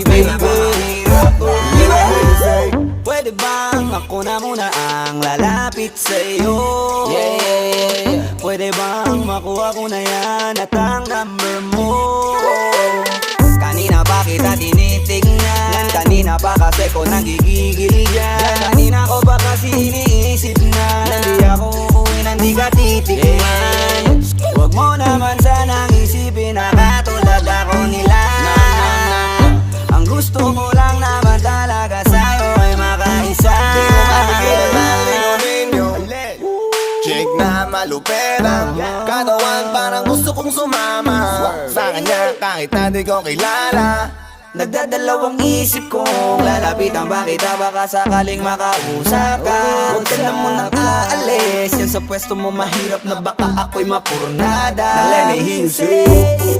baby. Pwede bang ako na muna ang lalapit sa'yo? Pwede bang makuha ko na yan at ang number mo? Kanina pa kita tinitignan, kanina pa kasi ko nagigigil dyan. Kanina ko pa kasi iniisip na hindi ako uuwi, hindi ka titigman. Huwag mo naman sanang isipin na katulad ako nila. Ang gusto ko lang naman talaga sa'yo ay makaisa. Di mo mapigilan ang lingon ninyo. Chick na malupera, katawan parang gusto kong sumama sa kanya kahit na di ko kilala. Nagdadalawang isip kong lalapitan ba kita, baka sakaling makausap ka. Huwag ka na munang aalis, yan sa pwesto mo mahirap na baka ako'y mapurnada. Now let me hear you say